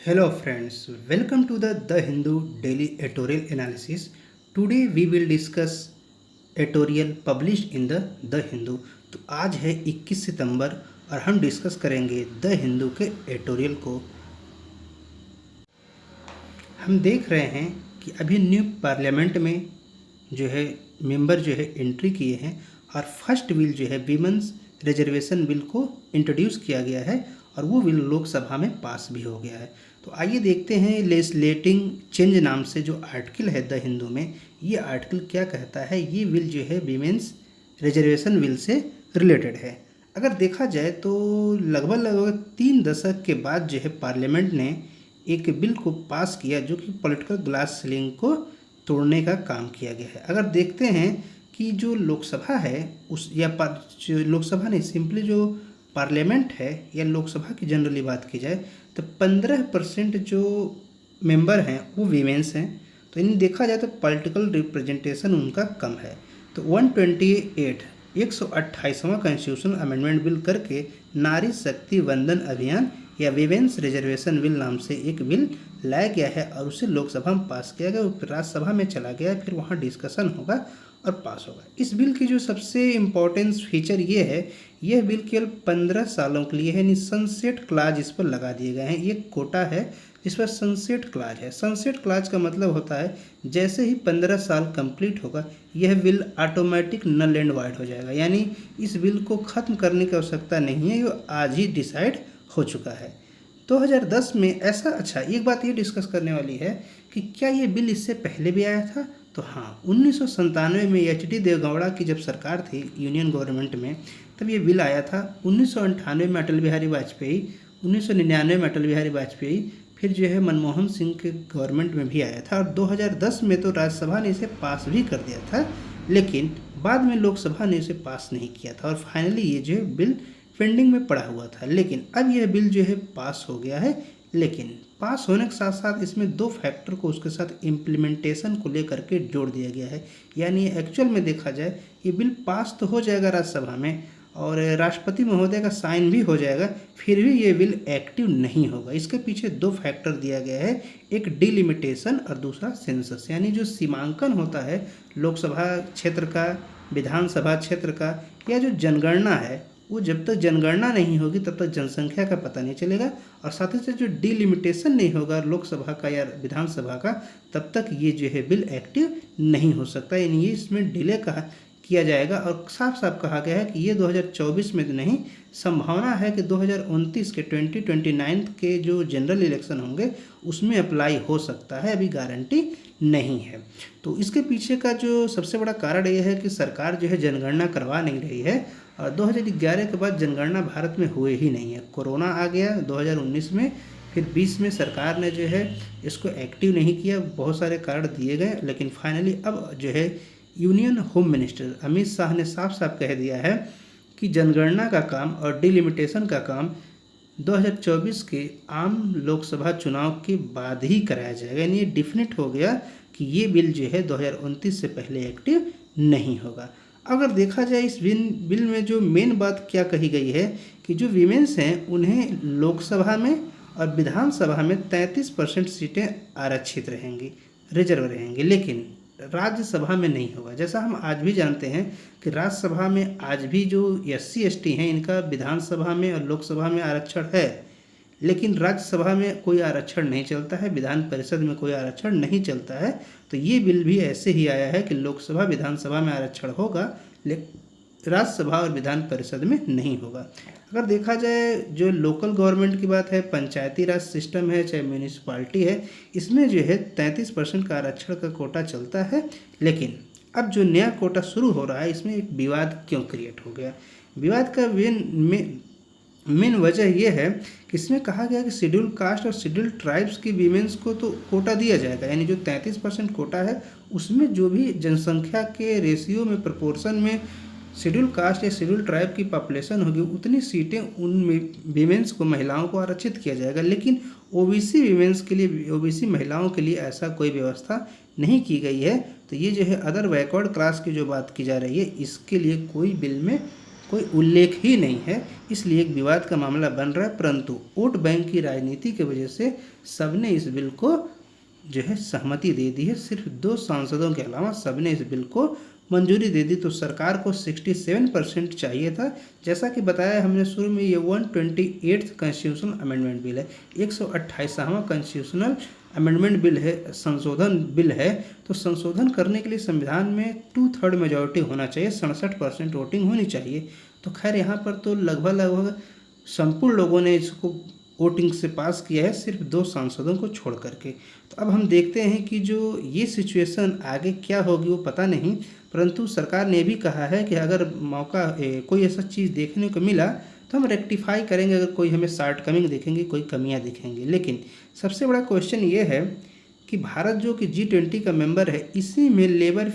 Hello friends, welcome to the Hindu daily editorial analysis. Today we will discuss editorial published in the Hindu. तो आज है 21 सितंबर और हम discuss करेंगे the Hindu के एडिटोरियल को। हम देख रहे हैं कि अभी न्यू पार्लियामेंट में जो है मेंबर जो है एंट्री किए हैं और फर्स्ट बिल जो है वीमेंस रिजर्वेशन बिल को इंट्रोड्यूस किया गया है और वो बिल लोकसभा में पास भी हो गया है। तो आइए देखते हैं लेजिस्लेटिंग चेंज नाम से जो आर्टिकल है द हिंदू में, ये आर्टिकल क्या कहता है। ये बिल जो है वीमेंस रिजर्वेशन बिल से रिलेटेड है। अगर देखा जाए तो लगभग 3 दशक के बाद जो है पार्लियामेंट ने एक बिल को पास किया जो कि पॉलिटिकल ग्लास सीलिंग को तोड़ने का काम किया गया है। अगर देखते हैं कि जो लोकसभा है उस या जो लोकसभा नहीं, सिंपली जो पार्लियामेंट है या लोकसभा की जनरली बात की जाए तो 15% जो मेंबर हैं वो वीमेंस हैं। तो इन्हें देखा जाए तो पॉलिटिकल रिप्रेजेंटेशन उनका कम है। तो 128वां कॉन्स्टिट्यूशनल अमेंडमेंट बिल करके नारी शक्ति वंदन अभियान या वीमेंस रिजर्वेशन बिल नाम से एक बिल लाया गया है और उसे लोकसभा में पास किया गया, फिर राज्यसभा में चला गया, फिर वहाँ डिस्कशन होगा और पास होगा। इस बिल की जो सबसे इम्पोर्टेंस फीचर ये है, यह बिल केवल 15 सालों के लिए है, यानी सनसेट क्लाज इस पर लगा दिए गए हैं। ये कोटा है जिस पर सनसेट क्लाज है। सनसेट क्लाज का मतलब होता है जैसे ही 15 साल कंप्लीट होगा यह bill automatic null and void हो जाएगा, यानी इस बिल को ख़त्म करने की आवश्यकता नहीं है, ये आज ही डिसाइड हो चुका है। 2010 में ऐसा, अच्छा एक बात ये डिस्कस करने वाली है कि क्या ये बिल इससे पहले भी आया था। तो हाँ, 1997 में एच.डी. देवेगौड़ा की जब सरकार थी यूनियन गवर्नमेंट में, तब ये बिल आया था। 1998 में अटल बिहारी वाजपेयी, 1999 में अटल बिहारी वाजपेयी, फिर जो है मनमोहन सिंह के गवर्नमेंट में भी आया था और 2010 में तो राज्यसभा ने इसे पास भी कर दिया था, लेकिन बाद में लोकसभा ने इसे पास नहीं किया था और फाइनली ये जो है बिल पेंडिंग में पड़ा हुआ था। लेकिन अब यह बिल जो है पास हो गया है, लेकिन पास होने के साथ साथ इसमें 2 फैक्टर को उसके साथ इम्प्लीमेंटेशन को लेकर के जोड़ दिया गया है। यानी एक्चुअल में देखा जाए ये बिल पास तो हो जाएगा राज्यसभा में और राष्ट्रपति महोदय का साइन भी हो जाएगा, फिर भी ये बिल एक्टिव नहीं होगा। इसके पीछे 2 फैक्टर दिया गया है, एक डिलिमिटेशन और दूसरा सेंसस, यानी जो सीमांकन होता है लोकसभा क्षेत्र का, विधानसभा क्षेत्र का, या जो जनगणना है वो जब तक जनगणना नहीं होगी तब तक जनसंख्या का पता नहीं चलेगा और साथ ही साथ जो डिलिमिटेशन नहीं होगा लोकसभा का या विधानसभा का, तब तक ये जो है बिल एक्टिव नहीं हो सकता। यानी ये इसमें डिले किया जाएगा और साफ साफ कहा गया है कि ये 2024 में तो नहीं, संभावना है कि 2029 के 2029 के जो जनरल इलेक्शन होंगे उसमें अप्लाई हो सकता है, अभी गारंटी नहीं है। तो इसके पीछे का जो सबसे बड़ा कारण ये है कि सरकार जो है जनगणना करवा नहीं रही है और 2011 के बाद जनगणना भारत में हुए ही नहीं है। कोरोना आ गया 2019 में, फिर 20 में सरकार ने जो है इसको एक्टिव नहीं किया, बहुत सारे कारण दिए गए, लेकिन फाइनली अब जो है union home minister Amit Shah ने साफ साफ कह दिया है कि जनगणना का काम और डिलिमिटेशन का काम 2024 के आम लोकसभा चुनाव के बाद ही कराया जाएगा। यानी ये डिफिनिट हो गया कि ये बिल जो है 2029 से पहले एक्टिव नहीं होगा। अगर देखा जाए इस बिल में जो मेन बात क्या कही गई है कि जो वीमेंस हैं उन्हें लोकसभा में और विधानसभा में 33% सीटें आरक्षित रहेंगी, रिजर्व रहेंगी, लेकिन राज्यसभा में नहीं होगा। जैसा हम आज भी जानते हैं कि राज्यसभा में आज भी जो SC/ST हैं इनका विधानसभा में और लोकसभा में आरक्षण है, लेकिन राज्यसभा में कोई आरक्षण नहीं चलता है, विधान परिषद में कोई आरक्षण नहीं चलता है। तो ये बिल भी ऐसे ही आया है कि लोकसभा विधानसभा में आरक्षण होगा, लेकिन राज्यसभा और विधान परिषद में नहीं होगा। अगर देखा जाए जो लोकल गवर्नमेंट की बात है, पंचायती राज सिस्टम है चाहे म्यूनिसिपालिटी है, इसमें जो है 33% का आरक्षण का कोटा चलता है। लेकिन अब जो नया कोटा शुरू हो रहा है इसमें एक विवाद क्यों क्रिएट हो गया। विवाद का मेन वजह यह है कि इसमें कहा गया कि शेड्यूल कास्ट और शेड्यूल ट्राइब्स की वीमेंस को तो कोटा दिया जाएगा, यानी जो 33% कोटा है उसमें जो भी जनसंख्या के रेशियो में प्रोपोर्शन में शेड्यूल कास्ट या शेड्यूल ट्राइब की पॉपुलेशन होगी उतनी सीटें उन वीमेंस को, महिलाओं को आरक्षित किया जाएगा। लेकिन OBC वीमेंस के लिए, OBC महिलाओं के लिए ऐसा कोई व्यवस्था नहीं की गई है। तो ये जो है अदर बैकवर्ड क्लास की जो बात की जा रही है इसके लिए कोई बिल में कोई उल्लेख ही नहीं है, इसलिए एक विवाद का मामला बन रहा है। परंतु वोट बैंक की राजनीति की वजह से सबने इस बिल को जो है सहमति दे दी है। सिर्फ 2 सांसदों के अलावा सबने इस बिल को मंजूरी दे दी। तो सरकार को 67% चाहिए था। जैसा कि बताया हमने शुरू में, ये 128th कॉन्स्टिट्यूशनल अमेंडमेंट बिल है, 128वां कॉन्स्टिट्यूशनल अमेंडमेंट बिल है, संशोधन बिल है। तो संशोधन करने के लिए संविधान में 2/3 मेजॉरिटी होना चाहिए, 67% वोटिंग होनी चाहिए। तो खैर यहाँ पर तो लगभग संपूर्ण लोगों ने इसको वोटिंग से पास किया है, सिर्फ 2 सांसदों को छोड़ करके। तो अब हम देखते हैं कि जो ये सिचुएशन आगे क्या होगी वो पता नहीं, परंतु सरकार ने भी कहा है कि अगर मौका कोई ऐसा चीज़ देखने को मिला तो हम रेक्टिफाई करेंगे, अगर कोई हमें शॉर्टकमिंग दिखेंगे, कोई कमियां दिखेंगी। लेकिन सबसे बड़ा क्वेश्चन ये है कि भारत जो कि G20 का मेंबर है, इसी में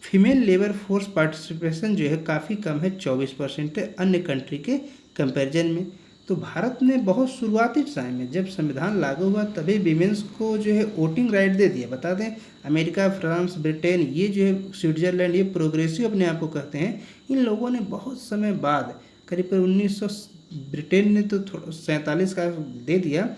फीमेल लेबर फोर्स पार्टिसिपेशन जो है काफ़ी कम है, 24% है अन्य कंट्री के कंपैरिजन में। तो भारत ने बहुत शुरुआती टाइम में जब संविधान लागू हुआ तभी विमेंस को जो है वोटिंग राइट दे दिया। बता दें, अमेरिका, फ्रांस, ब्रिटेन, ये जो है स्विट्जरलैंड, ये प्रोग्रेसिव अपने आप को कहते हैं, इन लोगों ने बहुत समय बाद करीब 1900, ब्रिटेन ने तो 47 का दे दिया,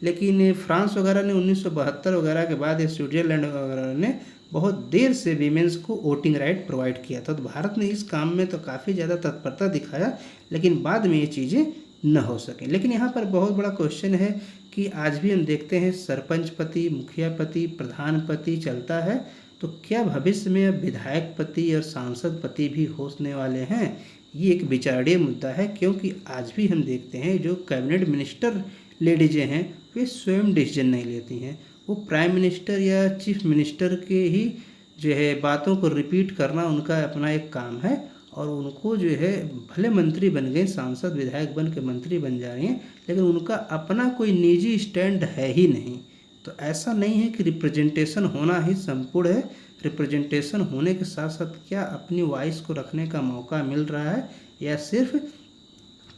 लेकिन फ्रांस वगैरह ने 1972 वगैरह के बाद, स्विट्जरलैंड वगैरह ने बहुत देर से वीमेंस को वोटिंग राइट प्रोवाइड किया था। तो भारत ने इस काम में तो काफ़ी ज़्यादा तत्परता दिखाया, लेकिन बाद में ये चीज़ें न हो सके। लेकिन यहाँ पर बहुत बड़ा क्वेश्चन है कि आज भी हम देखते हैं सरपंच पति, मुखिया पति, प्रधान पति चलता है, तो क्या भविष्य में अब विधायक पति और सांसद पति भी होने वाले हैं? ये एक विचारणीय मुद्दा है, क्योंकि आज भी हम देखते हैं जो कैबिनेट मिनिस्टर लेडीजें हैं वे स्वयं डिसीजन नहीं लेती हैं, वो प्राइम मिनिस्टर या चीफ मिनिस्टर के ही जो है बातों को रिपीट करना उनका अपना एक काम है, और उनको जो है भले मंत्री बन गए, सांसद विधायक बन के मंत्री बन जा रही हैं, लेकिन उनका अपना कोई निजी स्टैंड है ही नहीं। तो ऐसा नहीं है कि रिप्रेजेंटेशन होना ही संपूर्ण है, रिप्रेजेंटेशन होने के साथ साथ क्या अपनी वॉइस को रखने का मौका मिल रहा है, या सिर्फ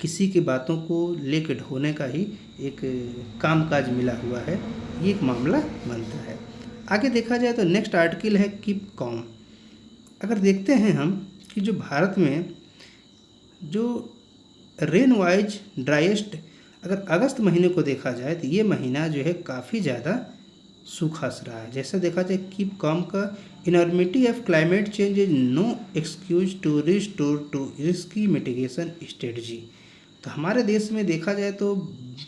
किसी की बातों को लेकर ढोने का ही एक कामकाज मिला हुआ है, ये एक मामला बनता है। आगे देखा जाए तो नेक्स्ट आर्टिकल है कीप कॉम। अगर देखते हैं हम कि जो भारत में जो रेन वाइज ड्राइएस्ट, अगर अगस्त महीने को देखा जाए तो ये महीना जो है काफ़ी ज़्यादा सूखा रहा है। जैसे देखा जाए कीप कॉम का, enormity of climate change is no excuse to restore to risky mitigation strategy. तो हमारे देश में देखा जाए तो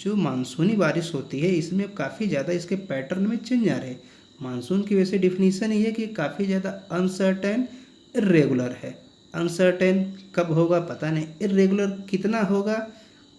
जो मानसूनी बारिश होती है इसमें काफ़ी ज़्यादा इसके पैटर्न में चेंज आ रहे हैं। मानसून की वैसे डिफिनीसन ये है कि काफ़ी ज़्यादा अनसर्टेन, इर्रेगुलर है। अनसर्टेन कब होगा पता नहीं, इर्रेगुलर कितना होगा,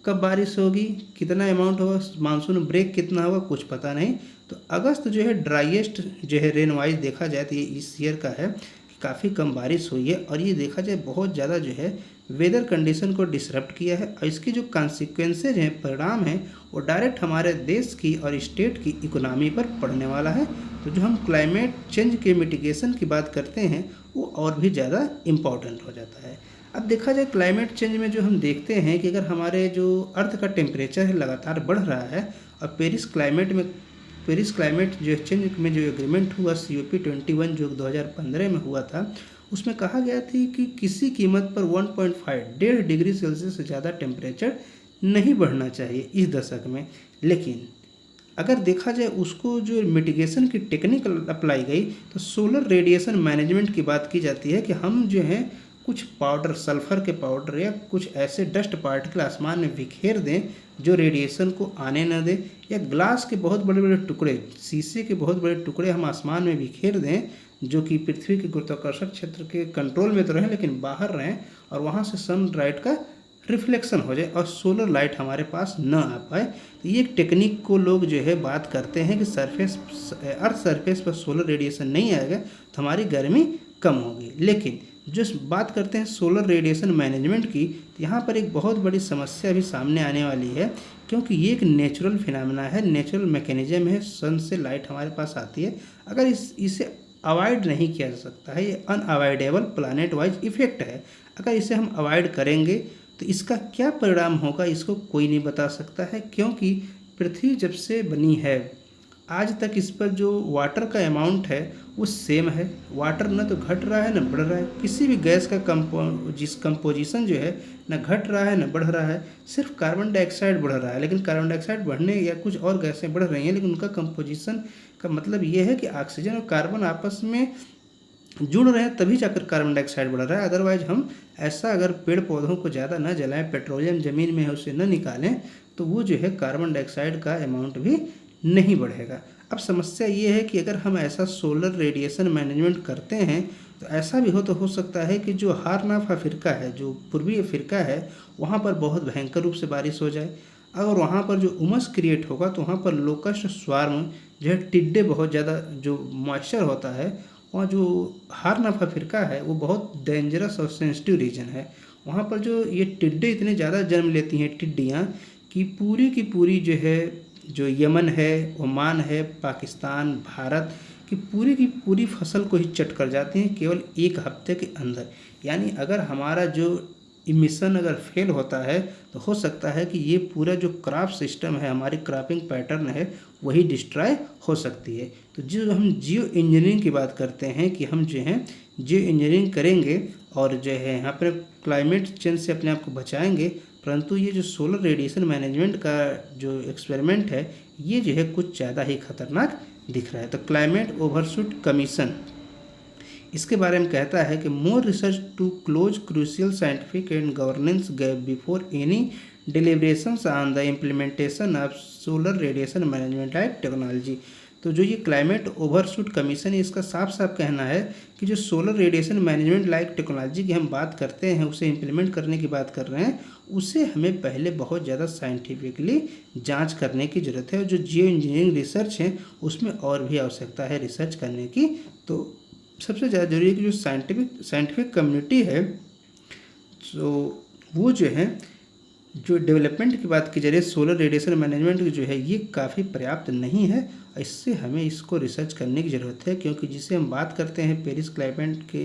कब बारिश होगी, कितना अमाउंट होगा, मानसून ब्रेक कितना होगा, कुछ पता नहीं। तो अगस्त जो है ड्राइएस्ट जो है रेन वाइज देखा जाए तो ये इस ईयर का है कि काफ़ी कम बारिश हुई है, और ये देखा जाए बहुत ज़्यादा जो है वेदर कंडीशन को डिसरप्ट किया है, और इसकी जो कॉन्सिक्वेंसेज हैं, परिणाम हैं, वो डायरेक्ट हमारे देश की और स्टेट की इकोनॉमी पर पड़ने वाला है। तो जो हम क्लाइमेट चेंज के मिटिगेशन की बात करते हैं वो और भी ज़्यादा इम्पॉर्टेंट हो जाता है। अब देखा जाए क्लाइमेट चेंज में जो हम देखते हैं कि अगर हमारे जो अर्थ का टेम्परेचर है लगातार बढ़ रहा है, और पेरिस क्लाइमेट जो चेंज में जो एग्रीमेंट हुआ COP21 जो 2015 में हुआ था, उसमें कहा गया थी कि किसी कीमत पर 1.5 डिग्री सेल्सियस से ज़्यादा टेम्परेचर नहीं बढ़ना चाहिए इस दशक में। लेकिन अगर देखा जाए उसको जो मिटिगेशन की टेक्निक अप्लाई गई तो सोलर रेडिएशन मैनेजमेंट की बात की जाती है कि हम जो है कुछ पाउडर, सल्फर के पाउडर या कुछ ऐसे डस्ट पार्टिकल आसमान में बिखेर दें जो रेडिएशन को आने न दें, या ग्लास के बहुत बड़े बड़े टुकड़े, शीशे के बहुत बड़े टुकड़े हम आसमान में बिखेर दें जो कि पृथ्वी के गुरुत्वाकर्षण क्षेत्र के कंट्रोल में तो रहें लेकिन बाहर रहें, और वहाँ से सन लाइट का रिफ्लेक्शन हो जाए और सोलर लाइट हमारे पास न आ पाए। तो ये एक टेक्निक को लोग जो है बात करते हैं कि अर्थ सरफेस पर सोलर रेडिएशन नहीं आएगा तो हमारी गर्मी कम होगी। लेकिन जो बात करते हैं सोलर रेडिएशन मैनेजमेंट की, तो यहाँ पर एक बहुत बड़ी समस्या भी सामने आने वाली है, क्योंकि ये एक नेचुरल फिनोमेना है, नेचुरल मैकेनिज्म है। सन से लाइट हमारे पास आती है, अगर इसे अवॉइड नहीं किया जा सकता है, ये अनअवॉइडेबल प्लानेट वाइज इफेक्ट है। अगर इसे हम अवॉइड करेंगे तो इसका क्या परिणाम होगा इसको कोई नहीं बता सकता है, क्योंकि पृथ्वी जब से बनी है आज तक इस पर जो वाटर का अमाउंट है वो सेम है। वाटर न तो घट रहा है न बढ़ रहा है। किसी भी गैस का कंपोजिशन जो है न घट रहा है न बढ़ रहा है, सिर्फ कार्बन डाइऑक्साइड बढ़ रहा है। लेकिन कार्बन डाइऑक्साइड बढ़ने या कुछ और गैसें बढ़ रही हैं, लेकिन उनका कंपोजिशन का मतलब ये है कि ऑक्सीजन और कार्बन आपस में जुड़ रहे हैं, तभी जाकर कार्बन डाइऑक्साइड बढ़ रहा है। अदरवाइज हम ऐसा अगर पेड़ पौधों को ज़्यादा न जलाएं, पेट्रोलियम ज़मीन में है उसे न निकालें, तो वो जो है कार्बन डाइऑक्साइड का अमाउंट भी नहीं बढ़ेगा। अब समस्या ये है कि अगर हम ऐसा सोलर रेडिएशन मैनेजमेंट करते हैं तो ऐसा भी हो सकता है कि जो हारनाफ अफ्रीका है, जो पूर्वी अफ्रीका है, वहाँ पर बहुत भयंकर रूप से बारिश हो जाए। अगर वहाँ पर जो उमस क्रिएट होगा तो वहाँ पर लोकस्ट स्वार्म जो है, टिड्डे बहुत ज़्यादा जो मॉइस्चर होता है, वहाँ जो हार्न ऑफ अफ्रीका है वो बहुत डेंजरस और सेंसिटिव रीजन है। वहाँ पर जो ये टिड्डे इतने ज़्यादा जन्म लेती हैं टिड्डियाँ कि पूरी की पूरी जो है, जो यमन है, ओमान है, पाकिस्तान, भारत की पूरी फसल को ही चट कर जाती हैं केवल एक हफ्ते के अंदर। यानी अगर हमारा जो इमिशन अगर फेल होता है तो हो सकता है कि ये पूरा जो क्रॉप सिस्टम है, हमारी क्रॉपिंग पैटर्न है, वही डिस्ट्रॉय हो सकती है। तो जो हम जियो इंजीनियरिंग की बात करते हैं कि हम जो है जियो इंजीनियरिंग करेंगे और जो है यहाँ पर क्लाइमेट चेंज से अपने आप को बचाएंगे, परंतु ये जो सोलर रेडिएशन मैनेजमेंट का जो एक्सपेरिमेंट है ये जो है कुछ ज़्यादा ही खतरनाक दिख रहा है। तो क्लाइमेट ओवरशूट कमीशन इसके बारे में कहता है कि more research to close crucial scientific and governance gap before any deliberations on the implementation of solar radiation management like technology. तो जो ये क्लाइमेट ओवरशूट कमीशन है, इसका साफ साफ कहना है कि जो solar radiation management like technology की हम बात करते हैं, उसे इम्प्लीमेंट करने की बात कर रहे हैं, उसे हमें पहले बहुत ज़्यादा साइंटिफिकली जांच करने की ज़रूरत है। जो जियो इंजीनियरिंग रिसर्च है उसमें और भी आवश्यकता है रिसर्च करने की। तो सबसे ज़्यादा जरूरी है कि जो साइंटिफिक कम्युनिटी है, तो वो जो है जो डेवलपमेंट की बात की जा रही है सोलर रेडिएशन मैनेजमेंट की जो है ये काफ़ी पर्याप्त नहीं है। इससे हमें इसको रिसर्च करने की ज़रूरत है, क्योंकि जिसे हम बात करते हैं पेरिस क्लाइमेट के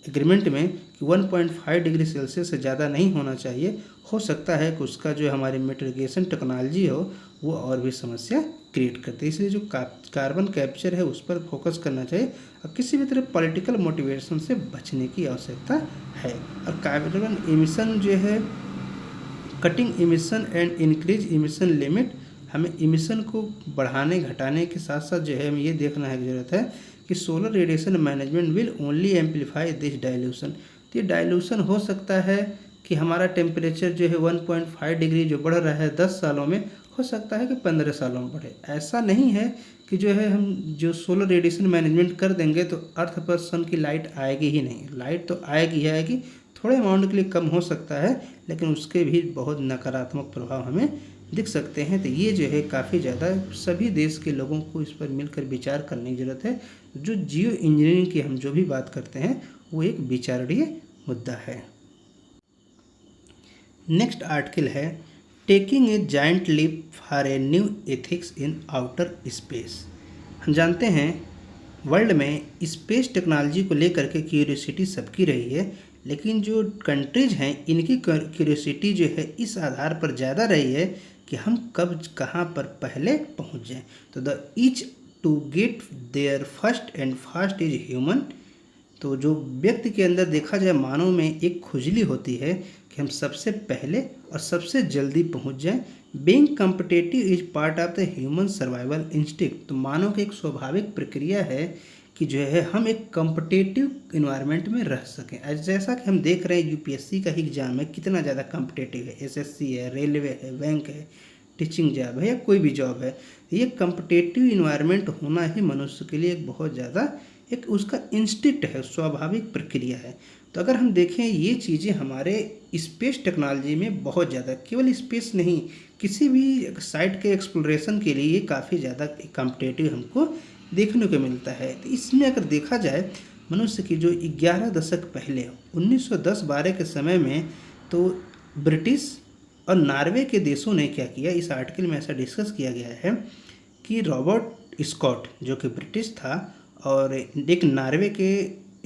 एग्रीमेंट में कि 1.5 डिग्री सेल्सियस से ज़्यादा नहीं होना चाहिए, हो सकता है कि उसका जो हमारी मिटिगेशन टेक्नोलॉजी हो वो और भी समस्या क्रिएट करते हैं। इसलिए जो कार्बन कैप्चर है उस पर फोकस करना चाहिए और किसी भी तरह पॉलिटिकल मोटिवेशन से बचने की आवश्यकता है। और कार्बन इमिशन जो है, cutting emission and increase emission limit, हमें इमिशन को बढ़ाने घटाने के साथ साथ जो है हमें ये देखना है ज़रूरत है कि solar radiation management will only amplify this dilution. तो ये डाइल्यूशन हो सकता है कि हमारा टेम्परेचर जो है 1.5 डिग्री जो बढ़ रहा है 10 सालों में, हो सकता है कि 15 सालों में बढ़े। ऐसा नहीं है कि जो है हम जो सोलर रेडिएशन मैनेजमेंट कर देंगे तो अर्थ पर सन की लाइट आएगी ही नहीं। लाइट तो आएगी ही आएगी, थोड़े अमाउंट के लिए कम हो सकता है, लेकिन उसके भी बहुत नकारात्मक प्रभाव हमें दिख सकते हैं। तो ये जो है काफ़ी ज़्यादा सभी देश के लोगों को इस पर मिलकर विचार करने की ज़रूरत है। जो जियो इंजीनियरिंग की हम जो भी बात करते हैं वो एक विचारणीय मुद्दा है। नेक्स्ट आर्टिकल है taking a giant leap for a new ethics in outer space. हम जानते हैं वर्ल्ड में स्पेस टेक्नोलॉजी को लेकर के क्यूरियोसिटी सबकी रही है, लेकिन जो कंट्रीज हैं इनकी क्यूरियोसिटी जो है इस आधार पर ज़्यादा रही है कि हम कब कहाँ पर पहले पहुँच जाएं। तो the itch to get there first and fast is human. तो जो व्यक्ति के अंदर देखा जाए मानव में एक खुजली होती है कि हम सबसे पहले और सबसे जल्दी पहुंच जाएं। Being competitive is part of the human survival instinct. तो मानव की एक स्वाभाविक प्रक्रिया है कि जो है हम एक कम्पिटिटिव इन्वायरमेंट में रह सकें। जैसा कि हम देख रहे हैं यूपीएससी का ही एग्जाम है, कितना ज़्यादा कम्पिटिटिव है, एसएससी है, रेलवे है, बैंक है, टीचिंग जॉब है या कोई भी जॉब है। ये कम्पिटिटिव इन्वायरमेंट होना ही मनुष्य के लिए एक बहुत ज़्यादा एक उसका इंस्टिंक्ट है, स्वाभाविक प्रक्रिया है। तो अगर हम देखें ये चीज़ें हमारे स्पेस टेक्नोलॉजी में बहुत ज़्यादा, केवल स्पेस नहीं किसी भी साइट के एक्सप्लोरेशन के लिए काफ़ी ज़्यादा कॉम्पिटिटिव हमको देखने को मिलता है। तो इसमें अगर देखा जाए मनुष्य की जो 11 दशक पहले 1910-12 के समय में, तो ब्रिटिश और नॉर्वे के देशों ने क्या किया, इस आर्टिकल में ऐसा डिस्कस किया गया है कि रॉबर्ट स्कॉट जो कि ब्रिटिश था और एक नॉर्वे के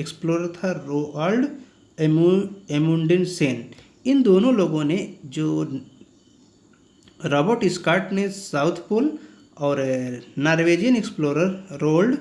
एक्सप्लोरर था रोआल्ड एमुंडसेन, इन दोनों लोगों ने, जो रॉबर्ट स्कॉट ने साउथ पोल और नॉर्वेजियन एक्सप्लोरर रोल्ड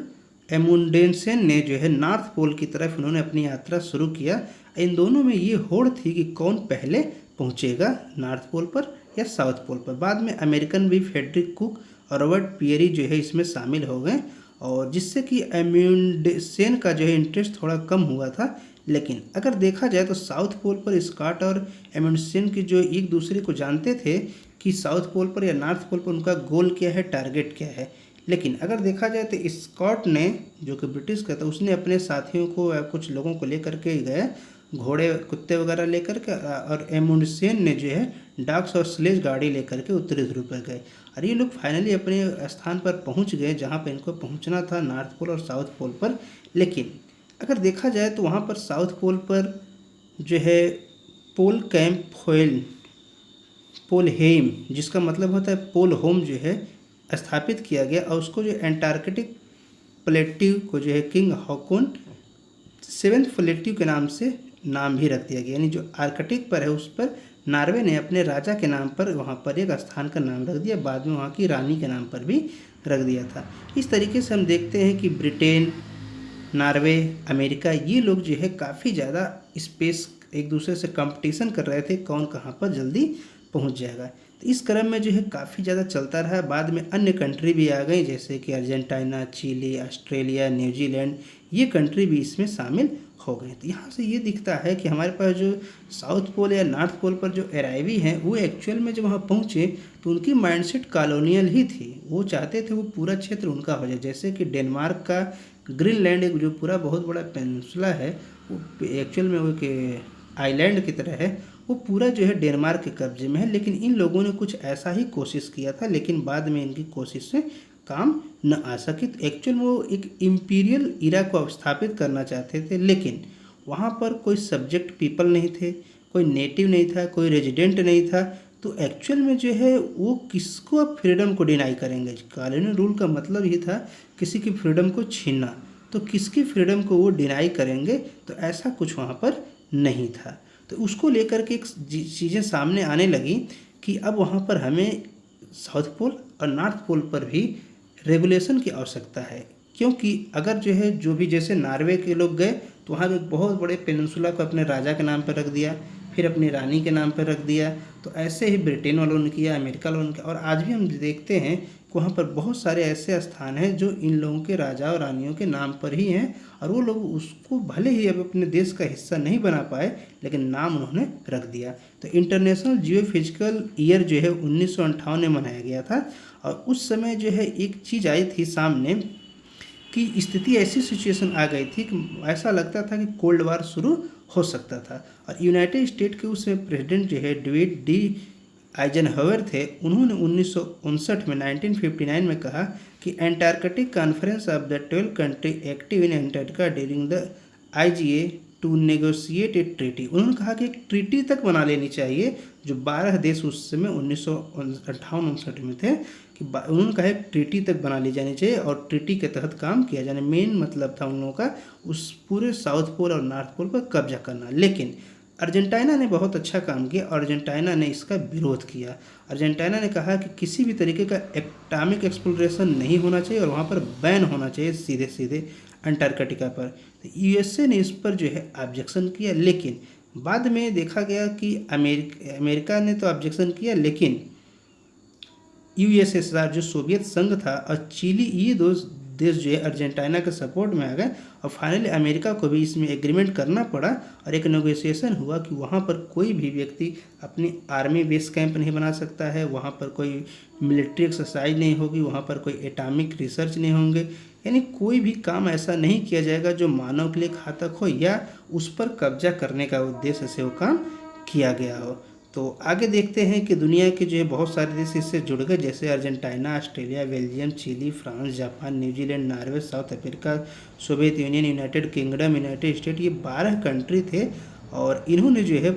एमुंडेसेन ने जो है नॉर्थ पोल की तरफ उन्होंने अपनी यात्रा शुरू किया। इन दोनों में ये होड़ थी कि कौन पहले पहुंचेगा नॉर्थ पोल पर या साउथ पोल पर। बाद में अमेरिकन भी फ्रेडरिक कुक और रॉबर्ट पियरी जो है इसमें शामिल हो गए, और जिससे कि एमुंडेसेन का जो है इंटरेस्ट थोड़ा कम हुआ था। लेकिन अगर देखा जाए तो साउथ पोल पर स्कॉट और एमुंडेसेन की जो एक दूसरे को जानते थे कि साउथ पोल पर या नॉर्थ पोल पर उनका गोल क्या है, टारगेट क्या है। लेकिन अगर देखा जाए तो स्कॉट ने, जो कि ब्रिटिश का था, उसने अपने साथियों को या कुछ लोगों को लेकर के गए, घोड़े कुत्ते वगैरह लेकर के, और एमुंडेसेन ने जो है डाक्स और स्लेज गाड़ी लेकर के उत्तरी ध्रुव पर गए। और ये लोग फाइनली अपने स्थान पर पहुंच गए जहां पर इनको पहुंचना था, नॉर्थ पोल और साउथ पोल पर। लेकिन अगर देखा जाए तो वहां पर साउथ पोल पर जो है पोल कैंप फोइल पोलहेम, जिसका मतलब होता है पोल होम, जो है स्थापित किया गया, और उसको जो एंटार्कटिक प्लेट्यू को जो है किंग हॉकोन 7th प्लेट्यू के नाम से नाम भी रख दिया गया। यानी जो आर्कटिक पर है उस पर नॉर्वे ने अपने राजा के नाम पर वहाँ पर एक स्थान का नाम रख दिया, बाद में वहाँ की रानी के नाम पर भी रख दिया था। इस तरीके से हम देखते हैं कि ब्रिटेन, नॉर्वे, अमेरिका, ये लोग जो है काफ़ी ज़्यादा स्पेस एक दूसरे से कंपटीशन कर रहे थे कौन कहाँ पर जल्दी पहुँच जाएगा। तो इस क्रम में जो है काफ़ी ज़्यादा चलता रहा। बाद में अन्य कंट्री भी आ गई, जैसे कि अर्जेंटीना, चिली, ऑस्ट्रेलिया, न्यूजीलैंड, ये कंट्री भी इसमें शामिल हो गए। तो यहाँ से ये दिखता है कि हमारे पास जो साउथ पोल या नॉर्थ पोल पर जो अराइवी हैं, वो एक्चुअल में जब वहाँ पहुँचे तो उनकी माइंडसेट कॉलोनियल ही थी। वो चाहते थे वो पूरा क्षेत्र उनका हो जाए। जैसे कि डेनमार्क का ग्रीनलैंड एक जो पूरा बहुत बड़ा पेनिनसुला है, वो एक्चुअल में वो एक आइलैंड की तरह है, वो पूरा जो है डेनमार्क के कब्जे में है। लेकिन इन लोगों ने कुछ ऐसा ही कोशिश किया था, लेकिन बाद में इनकी कोशिश से काम न आ सके। तो एक्चुअल में वो एक इम्पीरियल इरा को स्थापित करना चाहते थे, लेकिन वहाँ पर कोई सब्जेक्ट पीपल नहीं थे, कोई नेटिव नहीं था, कोई रेजिडेंट नहीं था। तो एक्चुअल में जो है वो किसको अब फ्रीडम को डिनाई करेंगे। कॉलोनियल रूल का मतलब ही था किसी की फ्रीडम को छीनना, तो किसकी फ्रीडम को वो डिनाई करेंगे। तो ऐसा कुछ वहाँ पर नहीं था। तो उसको लेकर के एक चीज़ें सामने आने लगी कि अब वहाँ पर हमें साउथ पोल और नॉर्थ पोल पर भी रेगुलेशन की आवश्यकता है। क्योंकि अगर जो है जो भी, जैसे नॉर्वे के लोग गए तो वहाँ एक बहुत बड़े पेनिनसुला को अपने राजा के नाम पर रख दिया, फिर अपनी रानी के नाम पर रख दिया। तो ऐसे ही ब्रिटेन वालों ने किया, अमेरिका वालों ने किया, और आज भी हम देखते हैं कि वहाँ पर बहुत सारे ऐसे स्थान हैं जो इन लोगों के राजा और रानियों के नाम पर ही हैं, और वो लोग उसको भले ही अब अपने देश का हिस्सा नहीं बना पाए, लेकिन नाम उन्होंने रख दिया। तो इंटरनेशनल जियोफिजिकल ईयर जो है 1958 में मनाया गया था, और उस समय जो है एक चीज़ आई थी सामने कि स्थिति, ऐसी सिचुएशन आ गई थी कि ऐसा लगता था कि कोल्ड वार शुरू हो सकता था। और यूनाइटेड स्टेट के उसमें प्रेसिडेंट जो है डेविड डी आइजनहावर थे, उन्होंने 1959 में 1959 में कहा कि Antarctic conference of the 12 country active in Antarctica during the IGA to negotiate a treaty. उन्होंने कहा कि एक ट्रीटी तक बना लेनी चाहिए, जो 12 देश उस समय 1958-59 में थे, कि उन्होंने कहा एक ट्रीटी तक बना ली जानी चाहिए और ट्रीटी के तहत काम किया जाना। मेन मतलब था उन लोगों का उस पूरे साउथ पोल और नॉर्थ पोल पर कब्जा करना। लेकिन अर्जेंटीना ने बहुत अच्छा काम किया, अर्जेंटीना ने इसका विरोध किया। अर्जेंटीना ने कहा कि किसी भी तरीके का एटॉमिक एक्सप्लोरेशन नहीं होना चाहिए और वहाँ पर बैन होना चाहिए सीधे सीधे अंटार्कटिका पर। तो USA ने इस पर जो है ऑब्जेक्शन किया, लेकिन बाद में देखा गया कि अमेरिका ने तो ऑब्जेक्शन किया, लेकिन USSR जो सोवियत संघ था और चिली, ये दो देश जो है अर्जेंटीना के सपोर्ट में आ गए, और फाइनली अमेरिका को भी इसमें एग्रीमेंट करना पड़ा, और एक नेगोशिएशन हुआ कि वहाँ पर कोई भी व्यक्ति अपनी आर्मी बेस कैंप नहीं बना सकता है, वहाँ पर कोई मिलिट्री एक्सरसाइज नहीं होगी, वहाँ पर कोई एटॉमिक रिसर्च नहीं होंगे, यानी कोई भी काम ऐसा नहीं किया जाएगा जो मानव के लिए घातक हो या उस पर कब्जा करने का उद्देश्य से वो काम किया गया हो। तो आगे देखते हैं कि दुनिया के जो है बहुत सारे देश इससे जुड़ गए, जैसे Argentina, Australia, Belgium, Chile, France, Japan, New Zealand, Norway, South Africa, Soviet Union, United Kingdom, United State, ये 12 कंट्री थे, और इन्होंने जो है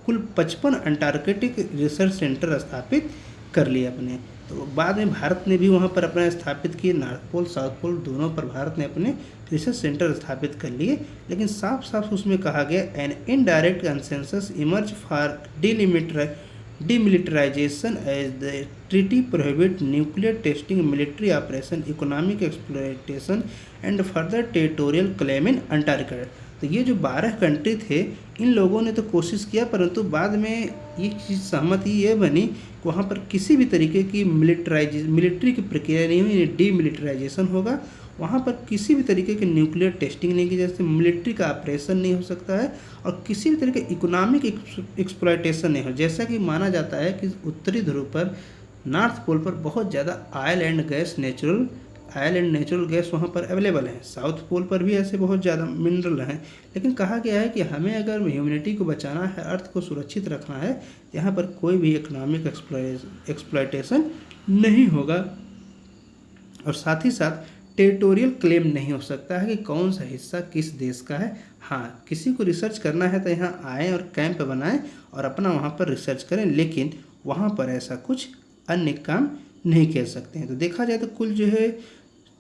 कुल 55 अंटार्कटिक रिसर्च सेंटर स्थापित कर लिए अपने। तो बाद में भारत ने भी वहाँ पर अपना स्थापित किए, नॉर्थ पोल साउथ पोल दोनों पर भारत ने अपने रिसर्च सेंटर स्थापित कर लिए। लेकिन साफ साफ उसमें कहा गया an indirect consensus emerge for demilitarization as the treaty prohibit nuclear testing, military operation, economic exploitation and further territorial claim in Antarctica। तो ये जो 12 कंट्री थे, इन लोगों ने तो कोशिश किया, परंतु बाद में एक चीज़ सहमति ये बनी कि वहाँ पर किसी भी तरीके की मिलिट्री की प्रक्रिया नहीं हुई, डीमिलिटराइजेशन होगा। वहाँ पर किसी भी तरीके की न्यूक्लियर टेस्टिंग नहीं की, जैसे मिलिट्री का ऑपरेशन नहीं हो सकता है, और किसी भी तरीके इकोनॉमिक एक्सप्लॉयटेशन नहीं हो। जैसा कि माना जाता है कि उत्तरी ध्रुव पर, नॉर्थ पोल पर बहुत ज़्यादा ऑयल एंड नेचुरल गैस वहाँ पर अवेलेबल है। साउथ पोल पर भी ऐसे बहुत ज़्यादा मिनरल हैं, लेकिन कहा गया है कि हमें अगर ह्यूमैनिटी को बचाना है, अर्थ को सुरक्षित रखना है, यहाँ पर कोई भी इकोनॉमिक एक्सप्लॉयटेशन नहीं होगा, और साथ ही साथ टेरिटोरियल क्लेम नहीं हो सकता है कि कौन सा हिस्सा किस देश का है। हाँ, किसी को रिसर्च करना है तो यहाँ आएँ और कैंप बनाएं और अपना वहाँ पर रिसर्च करें, लेकिन वहाँ पर ऐसा कुछ अन्य काम नहीं कह सकते हैं। तो देखा जाए तो कुल जो है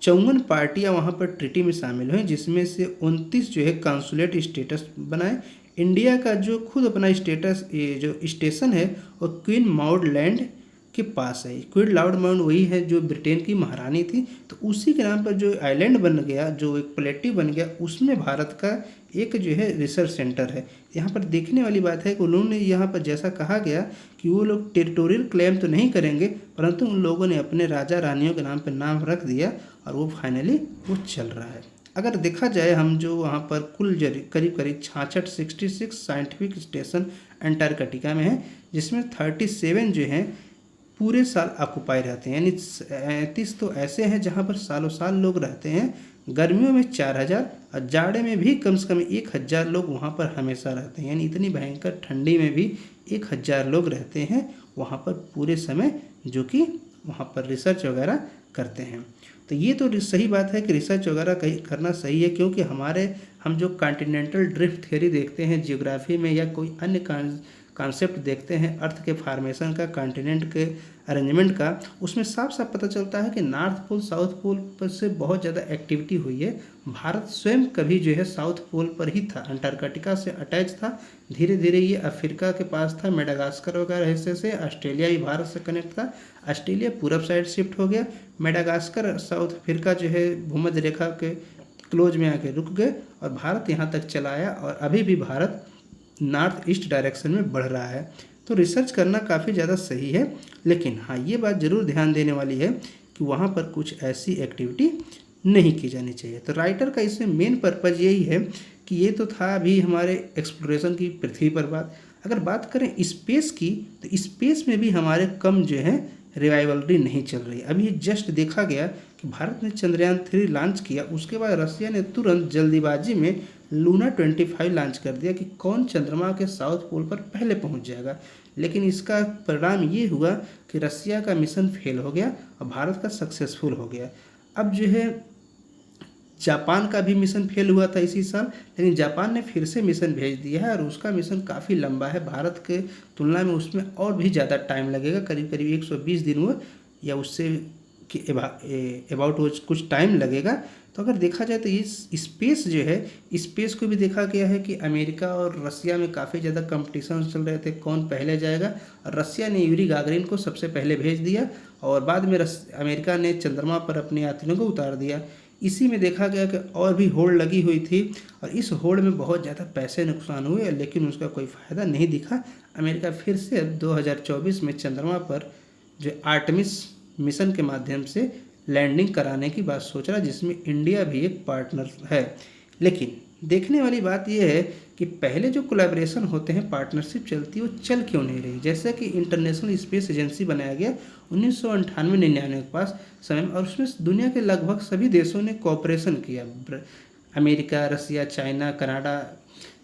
54 पार्टियाँ वहाँ पर ट्रीटी में शामिल हुई, जिसमें से 29 जो है कंसुलेट स्टेटस बनाए। इंडिया का जो खुद अपना स्टेटस, ये जो स्टेशन है वो क्वीन माउड लैंड के पास है। क्वीन लाउड माउंट वही है जो ब्रिटेन की महारानी थी, तो उसी के नाम पर जो आइलैंड बन गया, जो एक प्लेटिव बन गया, उसमें भारत का एक जो है रिसर्च सेंटर है। यहाँ पर देखने वाली बात है कि उन्होंने यहाँ पर जैसा कहा गया कि वो लोग टेरिटोरियल क्लेम तो नहीं करेंगे, परंतु उन लोगों ने अपने राजा रानियों के नाम पर नाम रख दिया और वो फाइनली वो चल रहा है। अगर देखा जाए, हम जो वहाँ पर कुल करीब 66 साइंटिफिक स्टेशन अंटार्कटिका में है, जिसमें 37 जो हैं पूरे साल ऑक्यूपाई रहते हैं, यानी 33 तो ऐसे हैं जहाँ पर सालों साल लोग रहते हैं। गर्मियों में 4000 और जाड़े में भी कम से कम 1000 लोग वहाँ पर हमेशा रहते हैं, यानी इतनी भयंकर ठंडी में भी 1000 लोग रहते हैं वहाँ पर पूरे समय, जो कि वहाँ पर रिसर्च वगैरह करते हैं। तो ये तो सही बात है कि रिसर्च वगैरह करना सही है, क्योंकि हम जो कॉन्टिनेंटल ड्रिफ्ट थ्योरी देखते हैं जियोग्राफी में, या कोई अन्य कॉन्सेप्ट देखते हैं अर्थ के फॉर्मेशन का, कॉन्टिनेंट के अरेंजमेंट का, उसमें साफ साफ पता चलता है कि नॉर्थ पोल साउथ पोल पर से बहुत ज़्यादा एक्टिविटी हुई है। भारत स्वयं कभी जो है साउथ पोल पर ही था, अंटार्कटिका से अटैच था। धीरे धीरे ये अफ्रीका के पास था, मेडागास्कर वगैरह हिस्से से। ऑस्ट्रेलिया भी भारत से कनेक्ट था, ऑस्ट्रेलिया पूरब साइड शिफ्ट हो गया। मेडागास्कर साउथ अफ्रीका जो है भूमध्य रेखा के क्लोज में आके रुक गए, और भारत यहाँ तक चला आया, और अभी भी भारत नॉर्थ ईस्ट डायरेक्शन में बढ़ रहा है। तो रिसर्च करना काफ़ी ज़्यादा सही है, लेकिन हाँ, ये बात ज़रूर ध्यान देने वाली है कि वहाँ पर कुछ ऐसी एक्टिविटी नहीं की जानी चाहिए। तो राइटर का इसमें मेन पर्पज़ यही है कि ये तो था अभी हमारे एक्सप्लोरेशन की पृथ्वी पर बात। अगर बात करें स्पेस की, तो स्पेस में भी हमारे कम जो है रिवाइवलरी नहीं चल रही। अभी जस्ट देखा गया कि भारत ने चंद्रयान 3 लॉन्च किया, उसके बाद रसिया ने तुरंत जल्दीबाजी में लूना 25 लॉन्च कर दिया कि कौन चंद्रमा के साउथ पोल पर पहले पहुंच जाएगा। लेकिन इसका परिणाम ये हुआ कि रसिया का मिशन फेल हो गया और भारत का सक्सेसफुल हो गया। अब जो है जापान का भी मिशन फेल हुआ था इसी साल, लेकिन जापान ने फिर से मिशन भेज दिया है, और उसका मिशन काफ़ी लंबा है। भारत के तुलना में उसमें और भी ज़्यादा टाइम लगेगा, करीब 120 दिन हुए या उससे कि अबाउट वो कुछ टाइम लगेगा। तो अगर देखा जाए तो इस स्पेस जो है, स्पेस को भी देखा गया है कि अमेरिका और रसिया में काफ़ी ज़्यादा कंपटीशन चल रहे थे कौन पहले जाएगा, और रसिया ने यूरी गागरिन को सबसे पहले भेज दिया, और बाद में अमेरिका ने चंद्रमा पर अपने यात्रियों को उतार दिया। इसी में देखा गया कि और भी होड़ लगी हुई थी, और इस होड़ में बहुत ज़्यादा पैसे नुकसान हुए, लेकिन उसका कोई फ़ायदा नहीं दिखा। अमेरिका फिर से 2024 में चंद्रमा पर जो आर्टेमिस मिशन के माध्यम से लैंडिंग कराने की बात सोच रहा है, जिसमें इंडिया भी एक पार्टनर है। लेकिन देखने वाली बात यह है कि पहले जो कोलैबोरेशन होते हैं, पार्टनरशिप चलती है, वो चल क्यों नहीं रही। जैसे कि इंटरनेशनल स्पेस एजेंसी बनाया गया 1998-99 के पास समय में, और उसमें दुनिया के लगभग सभी देशों ने कोऑपरेशन किया। अमेरिका, रसिया, चाइना, कनाडा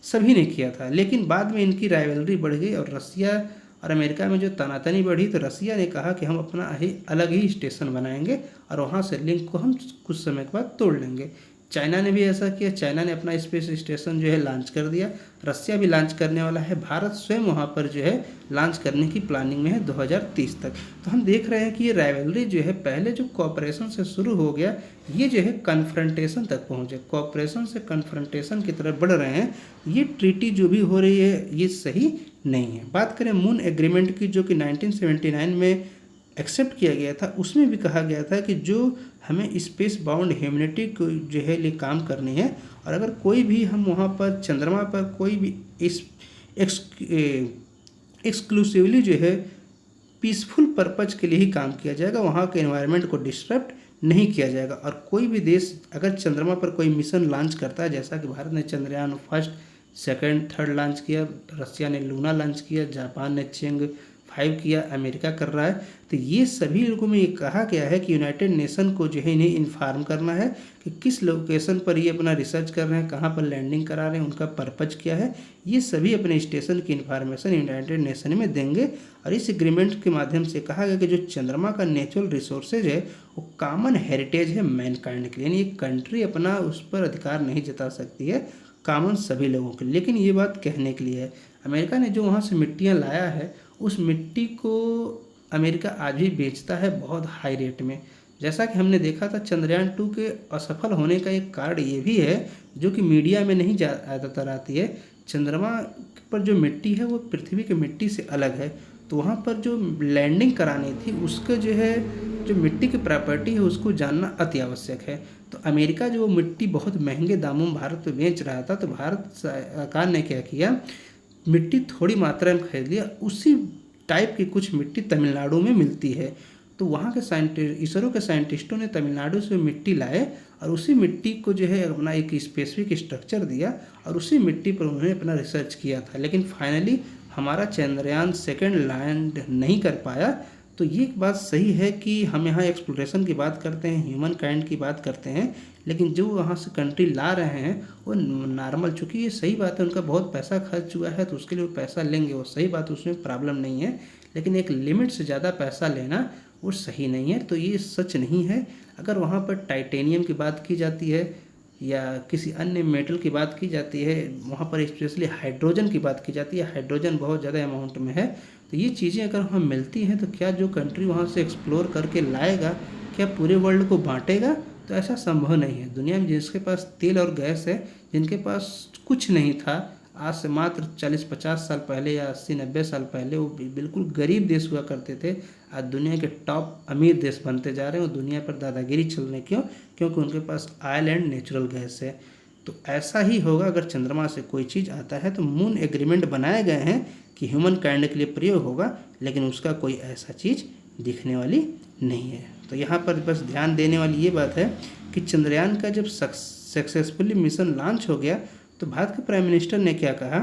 सभी ने किया था। लेकिन बाद में इनकी राइवलरी बढ़ गई, और रसिया और अमेरिका में जो तनातनी बढ़ी, तो रसिया ने कहा कि हम अपना अलग ही स्टेशन बनाएंगे और वहाँ से लिंक को हम कुछ समय के बाद तोड़ लेंगे। चाइना ने भी ऐसा किया, चाइना ने अपना स्पेस स्टेशन जो है लॉन्च कर दिया, रसिया भी लॉन्च करने वाला है, भारत स्वयं वहाँ पर जो है लॉन्च करने की प्लानिंग में है 2030 तक। तो हम देख रहे हैं कि ये राइवलरी जो है पहले जो कॉपरेशन से शुरू हो गया, ये जो है कन्फ्रंटेशन तक पहुँचे, कॉपरेशन से कन्फ्रंटेशन की तरफ बढ़ रहे हैं। ये ट्रीटी जो भी हो रही है ये सही नहीं है। बात करें मून एग्रीमेंट की, जो कि 1979 में एक्सेप्ट किया गया था, उसमें भी कहा गया था कि जो हमें स्पेस बाउंड ह्यूमैनिटी को जो है लिए काम करनी है, और अगर कोई भी हम वहाँ पर चंद्रमा पर कोई भी इस एक्सक्लूसिवली जो है पीसफुल पर्पज के लिए ही काम किया जाएगा, वहाँ के एनवायरनमेंट को डिस्टर्ब नहीं किया जाएगा। और कोई भी देश अगर चंद्रमा पर कोई मिशन लॉन्च करता है, जैसा कि भारत ने Chandrayaan first, second, third launch किया, रसिया ने लूना लॉन्च किया, जापान ने चेंग 5 किया, अमेरिका कर रहा है, तो ये सभी लोगों में ये कहा गया है कि यूनाइटेड नेशन को जो है इन्हें इन्फॉर्म करना है कि किस लोकेशन पर ये अपना रिसर्च कर रहे हैं, कहाँ पर लैंडिंग करा रहे हैं, उनका पर्पज क्या है, ये सभी अपने स्टेशन की इन्फॉर्मेशन यूनाइटेड नेशन में देंगे। और इस एग्रीमेंट के माध्यम से कहा गया कि जो चंद्रमा का नेचुरल रिसोर्सेज है वो कॉमन हेरिटेज है मैनकाइंड के लिए, यानी एक कंट्री अपना उस पर अधिकार नहीं जता सकती है, कॉमन सभी लोगों के लिए। लेकिन ये बात कहने के लिए है, अमेरिका ने जो वहाँ से मिट्टियाँ लाया है, उस मिट्टी को अमेरिका आज भी बेचता है बहुत हाई रेट में। जैसा कि हमने देखा था चंद्रयान 2 के असफल होने का एक कारण ये भी है, जो कि मीडिया में नहीं ज़्यादातर आती है। चंद्रमा पर जो मिट्टी है वो पृथ्वी की मिट्टी से अलग है, तो वहाँ पर जो लैंडिंग करानी थी उसका जो है जो मिट्टी की प्रॉपर्टी है उसको जानना अति आवश्यक है। तो अमेरिका जो मिट्टी बहुत महंगे दामों में भारत में बेच रहा था, तो भारत सरकार ने क्या किया, मिट्टी थोड़ी मात्रा में खरीद लिया। उसी टाइप की कुछ मिट्टी तमिलनाडु में मिलती है, तो वहाँ के साइंटिस्ट, इसरो के साइंटिस्टों ने तमिलनाडु से मिट्टी लाए और उसी मिट्टी को जो है अपना एक स्पेसिफिक स्ट्रक्चर दिया और उसी मिट्टी पर उन्होंने अपना रिसर्च किया था। लेकिन फाइनली हमारा चंद्रयान सेकंड लैंड नहीं कर पाया। तो ये बात सही है कि हम यहाँ एक्सप्लोरेशन की बात करते हैं, ह्यूमन काइंड की बात करते हैं, लेकिन जो वहाँ से कंट्री ला रहे हैं वो नॉर्मल, चूँकि ये सही बात है, उनका बहुत पैसा खर्च हुआ है तो उसके लिए वो पैसा लेंगे, वो सही बात है, उसमें प्रॉब्लम नहीं है। लेकिन एक लिमिट से ज़्यादा पैसा लेना वो सही नहीं है, तो ये सच नहीं है। अगर वहाँ पर टाइटेनियम की बात की जाती है या किसी अन्य मेटल की बात की जाती है, वहाँ पर स्पेशली हाइड्रोजन की बात की जाती है, हाइड्रोजन बहुत ज़्यादा अमाउंट में है, तो ये चीज़ें अगर हमें मिलती हैं तो क्या जो कंट्री वहाँ से एक्सप्लोर करके लाएगा क्या पूरे वर्ल्ड को बांटेगा? तो ऐसा संभव नहीं है। दुनिया में जिसके पास तेल और गैस है, जिनके पास कुछ नहीं था आज से मात्र 40-50 साल पहले या 80-90 साल पहले, वो बिल्कुल गरीब देश हुआ करते थे, आज दुनिया के टॉप अमीर देश बनते जा रहे हैं। और दुनिया पर दादागिरी चलने क्यों? क्योंकि उनके पास ऑयल एंड नेचुरल गैस है। तो ऐसा ही होगा अगर चंद्रमा से कोई चीज़ आता है। तो मून एग्रीमेंट बनाए गए हैं कि ह्यूमन काइंड के लिए प्रयोग होगा, लेकिन उसका कोई ऐसा चीज़ दिखने वाली नहीं है। तो यहाँ पर बस ध्यान देने वाली ये बात है कि चंद्रयान का जब सक्सेसफुली मिशन लॉन्च हो गया तो भारत के प्राइम मिनिस्टर ने क्या कहा,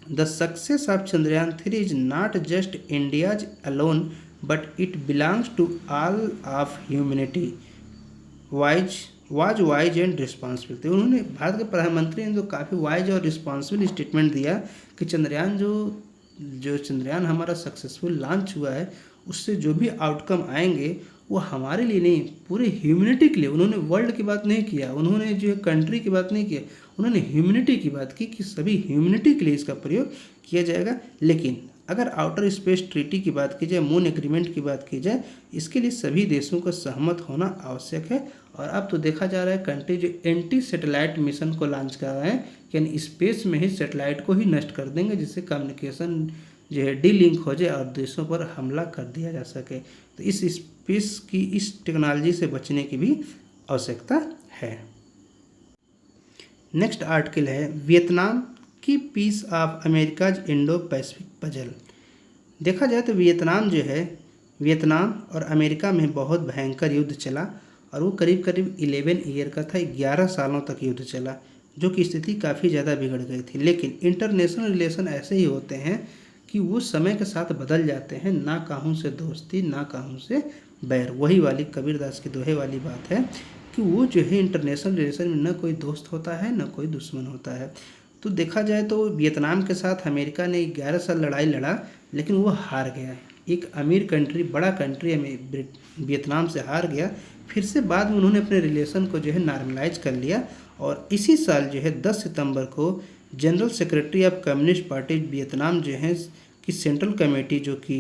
the success of Chandrayaan 3 is not just India's alone but it belongs to all of humanity was wise and responsibility. उन्होंने, भारत के प्रधानमंत्री ने तो काफ़ी वाइज और रिस्पॉन्सिबल स्टेटमेंट दिया कि चंद्रयान जो चंद्रयान हमारा सक्सेसफुल लॉन्च हुआ है, उससे जो भी आउटकम आएंगे वो हमारे लिए नहीं, पूरे ह्यूमैनिटी के लिए। उन्होंने वर्ल्ड की बात नहीं किया, उन्होंने जो है कंट्री की बात नहीं किया, उन्होंने ह्यूमैनिटी की बात की कि सभी ह्यूमैनिटी के लिए इसका प्रयोग किया जाएगा। लेकिन अगर आउटर स्पेस ट्रीटी की बात की जाए, मून एग्रीमेंट की बात की जाए, इसके लिए सभी देशों का सहमत होना आवश्यक है। और अब तो देखा जा रहा है कंट्री जो एंटी सैटेलाइट मिशन को लॉन्च कर रहे हैं, यानी स्पेस में ही सैटेलाइट को ही नष्ट कर देंगे, जिससे कम्युनिकेशन जो है डी-लिंक हो जाए और देशों पर हमला कर दिया जा सके। तो इस स्पेस की, इस टेक्नोलॉजी से बचने की भी आवश्यकता है। नेक्स्ट आर्टिकल है वियतनाम की piece of America's Indo Pacific puzzle. देखा जाए तो वियतनाम और अमेरिका में बहुत भयंकर युद्ध चला और वो करीब करीब 11 ईयर का था, 11 सालों तक युद्ध चला, जो कि स्थिति काफ़ी ज़्यादा बिगड़ गई थी। लेकिन इंटरनेशनल रिलेशन ऐसे ही होते हैं कि वो समय के साथ बदल जाते हैं, ना काहूँ से दोस्ती ना काहूँ से बैर। वही वाली कबीरदास की दोहे वाली बात है कि वो जो है इंटरनेशनल रिलेशन में न कोई दोस्त होता है न कोई दुश्मन होता है। तो देखा जाए तो वियतनाम के साथ अमेरिका ने 11 साल लड़ाई लड़ा, लेकिन वो हार गया। एक अमीर कंट्री, बड़ा कंट्री वियतनाम से हार गया। फिर से बाद में उन्होंने अपने रिलेशन को जो है नॉर्मलाइज कर लिया और इसी साल जो है 10 सितंबर को general secretary of communist party Vietnam जो है कि सेंट्रल कमेटी जो कि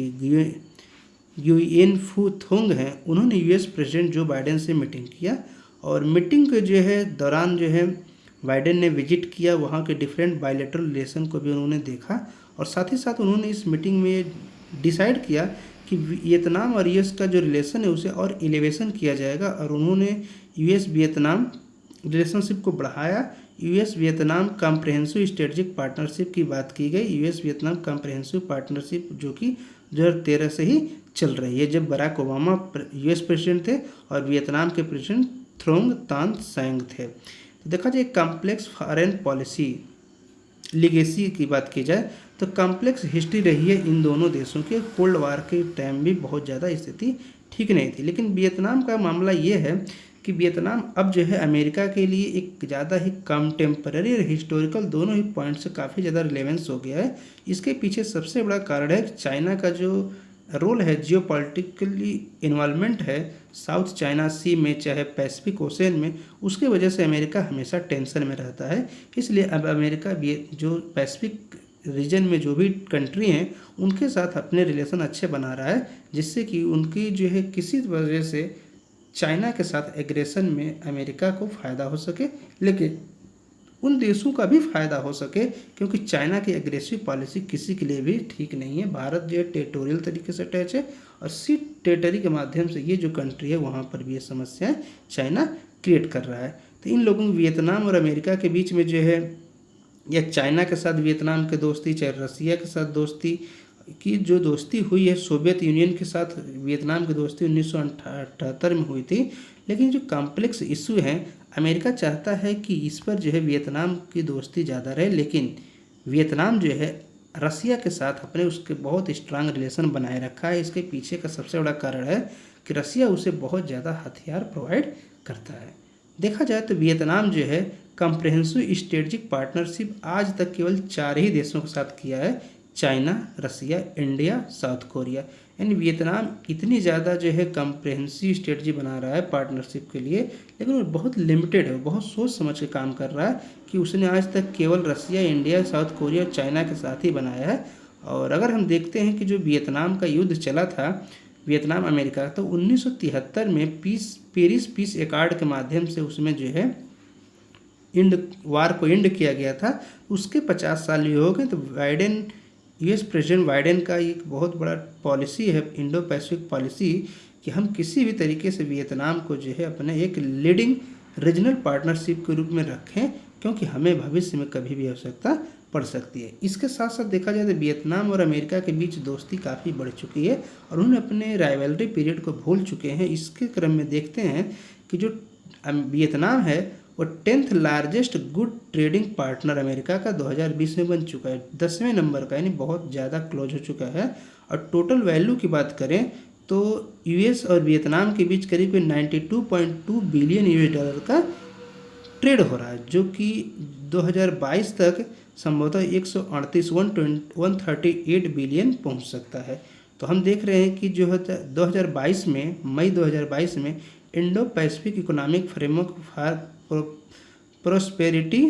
गुयेन फू थोंग हैं, उन्होंने यूएस प्रेसिडेंट जो बाइडेन से मीटिंग किया और मीटिंग के जो है दौरान जो है बाइडेन ने विजिट किया, वहाँ के डिफरेंट बायलैटरल रिलेशन को भी उन्होंने देखा और साथ ही साथ उन्होंने इस मीटिंग में डिसाइड किया कि वियतनाम और यूएस का जो रिलेशन है उसे और एलिवेशन किया जाएगा और उन्होंने यूएस वियतनाम रिलेशनशिप को बढ़ाया। US Vietnam comprehensive strategic partnership की बात की गई। यूएस वियतनाम कॉम्प्रहेंसिव पार्टनरशिप जो कि 2013 से ही चल रही है, जब बराक ओबामा यूएस प्रेसिडेंट थे और वियतनाम के प्रेसिडेंट थ्रोंग तान सैंग थे। तो देखा जाए कॉम्प्लेक्स फॉरेन पॉलिसी लीगेसी की बात की जाए तो कॉम्प्लेक्स हिस्ट्री रही है इन दोनों देशों के। कोल्ड वार के टाइम भी बहुत ज़्यादा स्थिति ठीक नहीं थी, लेकिन वियतनाम का मामला ये है कि वियतनाम अब जो है अमेरिका के लिए एक ज़्यादा ही कंटेम्पररी और हिस्टोरिकल दोनों ही पॉइंट से काफ़ी ज़्यादा रिलेवेंस हो गया है। इसके पीछे सबसे बड़ा कारण है कि चाइना का जो रोल है, जियोपॉलिटिकली इन्वॉल्वमेंट है साउथ चाइना सी में चाहे पैसिफिक ओशन में, उसके वजह से अमेरिका हमेशा टेंशन में रहता है। इसलिए अब अमेरिका जो पैसिफिक रीजन में जो भी कंट्री हैं उनके साथ अपने रिलेशन अच्छे बना रहा है, जिससे कि उनकी जो है किसी वजह से चाइना के साथ एग्रेशन में अमेरिका को फ़ायदा हो सके, लेकिन उन देशों का भी फ़ायदा हो सके, क्योंकि चाइना की एग्रेसिव पॉलिसी किसी के लिए भी ठीक नहीं है। भारत जो है टेरिटोरियल तरीके से अटैच है और सी टेरिटरी के माध्यम से ये जो कंट्री है वहाँ पर भी ये समस्याएं चाइना क्रिएट कर रहा है। तो इन लोगों को वियतनाम और अमेरिका के बीच में जो है या चाइना के साथ वियतनाम के दोस्ती, चाहे रसिया के साथ दोस्ती की जो दोस्ती हुई है, सोवियत यूनियन के साथ वियतनाम की दोस्ती 1978 में हुई थी, लेकिन जो कॉम्प्लेक्स इशू है अमेरिका चाहता है कि इस पर जो है वियतनाम की दोस्ती ज़्यादा रहे, लेकिन वियतनाम जो है रसिया के साथ अपने उसके बहुत स्ट्रांग रिलेशन बनाए रखा है। इसके पीछे का सबसे बड़ा कारण है कि रसिया उसे बहुत ज़्यादा हथियार प्रोवाइड करता है। देखा जाए तो वियतनाम जो है कॉम्प्रहेंसिव स्ट्रेटजिक पार्टनरशिप आज तक केवल 4 ही देशों के साथ किया है, चाइना, रसिया, इंडिया, साउथ कोरिया। यानी वियतनाम इतनी ज़्यादा जो है कॉम्प्रहेंसिव स्ट्रेटजी बना रहा है पार्टनरशिप के लिए, लेकिन वो बहुत लिमिटेड है, बहुत सोच समझ के काम कर रहा है कि उसने आज तक केवल रसिया, इंडिया, साउथ कोरिया, चाइना के साथ ही बनाया है। और अगर हम देखते हैं कि जो वियतनाम का युद्ध चला था वियतनाम अमेरिका, तो 1973 में पेरिस पीस एकॉर्ड के माध्यम से उसमें जो है वार को एंड किया गया था। उसके 50 साल भी हो गए। तो बाइडेन यूएस प्रेसिडेंट बाइडेन का एक बहुत बड़ा पॉलिसी है, इंडो पैसिफिक पॉलिसी, कि हम किसी भी तरीके से वियतनाम को जो है अपने एक लीडिंग रीजनल पार्टनरशिप के रूप में रखें, क्योंकि हमें भविष्य में कभी भी आवश्यकता पड़ सकती है। इसके साथ साथ देखा जाए तो वियतनाम और अमेरिका के बीच दोस्ती काफ़ी बढ़ चुकी है और उन्होंने अपने राइवलरी पीरियड को भूल चुके हैं। इसके क्रम में देखते हैं कि जो वियतनाम है वो 10th largest good trading partner America का 2020 में बन चुका है, 10वें नंबर का, यानी बहुत ज़्यादा क्लोज हो चुका है। और टोटल वैल्यू की बात करें तो यूएस और वियतनाम के बीच करीब 92.2 बिलियन यूएस डॉलर का ट्रेड हो रहा है, जो कि 2022 तक संभवतः 138 बिलियन पहुंच सकता है। तो हम देख रहे हैं कि जो है 2022 में, मई 2022 में Indo Pacific economic framework for prosperity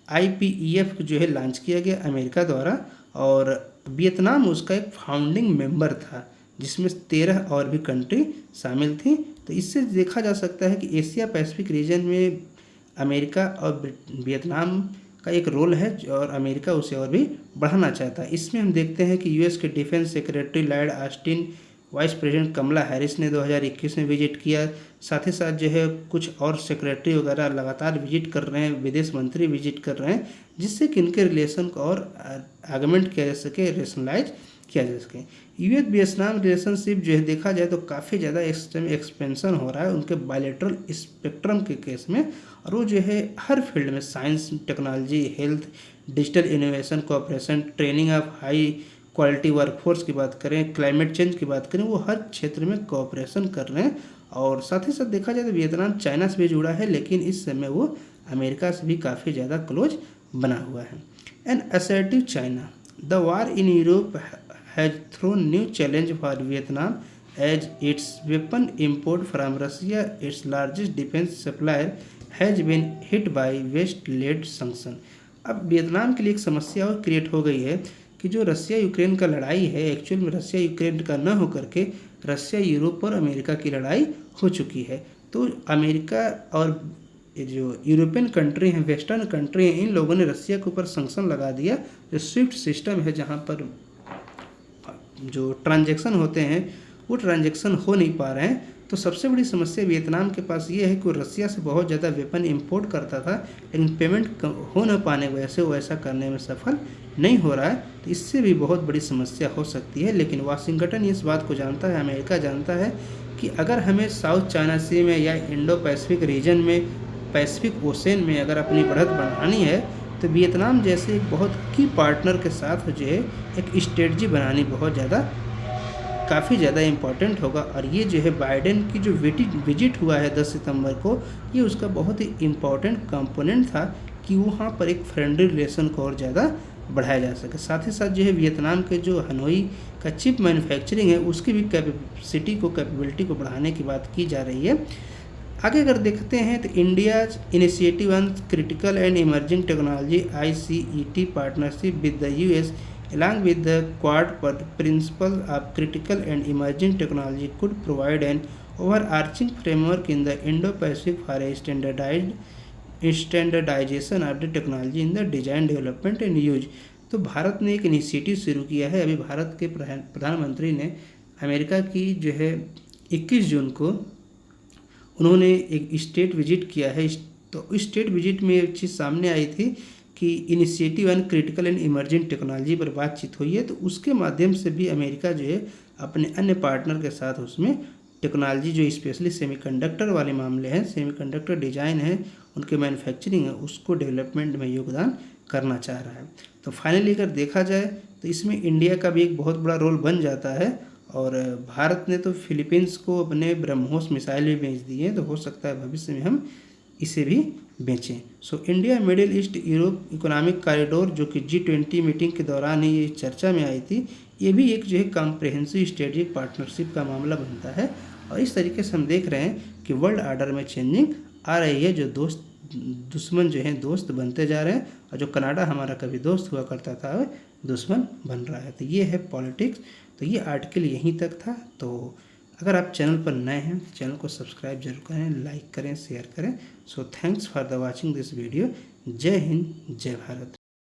IPEF जो है लॉन्च किया गया अमेरिका द्वारा, और वियतनाम उसका एक फाउंडिंग मेंबर था, जिसमें 13 और भी कंट्री शामिल थी। तो इससे देखा जा सकता है कि एशिया पैसिफिक रीजन में अमेरिका और वियतनाम का एक रोल है और अमेरिका उसे और भी बढ़ाना चाहता है। इसमें हम देखते हैं कि यूएस के defence secretary Lloyd Austin, vice president Kamala Harris ने 2021 में विजिट किया। साथ ही साथ जो है कुछ और सेक्रेटरी वगैरह लगातार विजिट कर रहे हैं, विदेश मंत्री विजिट कर रहे हैं, जिससे कि इनके रिलेशन को और आर्गुमेंट किया जा सके, रेशनलाइज किया जा सके। यूएस वियतनाम रिलेशनशिप जो है देखा जाए तो काफ़ी ज़्यादा एक्सपेंशन हो रहा है उनके बायलैटरल स्पेक्ट्रम के केस में, और वो जो है हर फील्ड में, science, technology, health, digital innovation, cooperation, training of high quality workforce की बात करें, क्लाइमेट चेंज की बात करें, वो हर क्षेत्र में कोऑपरेशन कर रहे हैं। और साथ ही साथ देखा जाए तो वियतनाम चाइना से भी जुड़ा है, लेकिन इस समय वो अमेरिका से भी काफ़ी ज़्यादा क्लोज बना हुआ है। An assertive China, the war in Europe has thrown new challenge for Vietnam as its weapon import from Russia, its largest defence supplier, has been hit by West led sanction. अब Vietnam के लिए एक समस्या और create हो गई है कि जो रसिया यूक्रेन का लड़ाई है, एक्चुअल में रसिया यूक्रेन का न होकर के रसिया यूरोप और अमेरिका की लड़ाई हो चुकी है। तो अमेरिका और जो यूरोपियन कंट्री हैं, वेस्टर्न कंट्री हैं, इन लोगों ने रसिया के ऊपर संक्शन लगा दिया। जो स्विफ्ट सिस्टम है, जहाँ पर जो ट्रांजैक्शन होते हैं वो ट्रांजैक्शन हो नहीं पा रहे हैं। तो सबसे बड़ी समस्या वियतनाम के पास ये है कि वो रसिया से बहुत ज़्यादा वेपन इंपोर्ट करता था, लेकिन पेमेंट हो न पाने की वजह से वो ऐसा करने में सफल नहीं हो रहा है। तो इससे भी बहुत बड़ी समस्या हो सकती है। लेकिन वाशिंगटन इस बात को जानता है, अमेरिका जानता है कि अगर हमें साउथ चाइना सी में या इंडो पैसिफिक रीजन में, पैसिफिक ओशन में अगर अपनी बढ़त बढ़ानी है तो वियतनाम जैसे एक बहुत की पार्टनर के साथ जो है एक स्ट्रेटजी बनानी बहुत ज़्यादा काफ़ी ज़्यादा इम्पॉर्टेंट होगा। और ये जो है बाइडेन की जो विजिट हुआ है 10 सितंबर को, ये उसका बहुत ही इम्पॉर्टेंट कंपोनेंट था कि वहाँ पर एक फ्रेंडली रिलेशन को और ज़्यादा बढ़ाया जा सके। साथ ही साथ जो है वियतनाम के जो हनोई का चिप मैन्युफैक्चरिंग है उसकी भी कैपेसिटी को, कैपेबिलिटी को बढ़ाने की बात की जा रही है। आगे अगर देखते हैं तो India's initiative on critical and emerging technology ICET partnership with the US along with the Quad principle of critical and emerging technology could provide an overarching framework in the Indo-Pacific for a standardization of the technology in the design, development and use। तो भारत ने एक initiative शुरू किया है। अभी भारत के प्रधानमंत्री ने अमेरिका की जो है 21 जून को उन्होंने एक स्टेट विजिट किया है। तो इस स्टेट विजिट में एक चीज़ सामने आई थी कि initiative on critical and emerging technology पर बातचीत हुई है। तो उसके माध्यम से भी अमेरिका जो है अपने अन्य पार्टनर के साथ उसमें टेक्नोलॉजी जो स्पेशली सेमीकंडक्टर वाले मामले हैं, सेमीकंडक्टर डिज़ाइन है, उनके मैन्युफैक्चरिंग है, उसको डेवलपमेंट में योगदान करना चाह रहा है। तो फाइनली अगर देखा जाए तो इसमें इंडिया का भी एक बहुत बड़ा रोल बन जाता है। और भारत ने तो फिलीपींस को अपने ब्रह्मोस मिसाइल भी भेज दी है। तो हो सकता है भविष्य में हम इसे भी बेचें। So India middle east Europe economic corridor जो कि G20 मीटिंग के दौरान ही ये चर्चा में आई थी, ये भी एक जो है कॉम्प्रिहेंसिव स्ट्रेटेजिक पार्टनरशिप का मामला बनता है। और इस तरीके से हम देख रहे हैं कि वर्ल्ड ऑर्डर में चेंजिंग आ रही है। जो दुश्मन जो हैं दोस्त बनते जा रहे हैं, और जो कनाडा हमारा कभी दोस्त हुआ करता था वह दुश्मन बन रहा है। तो ये है पॉलिटिक्स। तो ये आर्टिकल यहीं तक था। तो अगर आप चैनल पर नए हैं तो चैनल को सब्सक्राइब जरूर करें, लाइक करें, शेयर करें। So thanks for the watching this video. जय हिंद, जय भारत।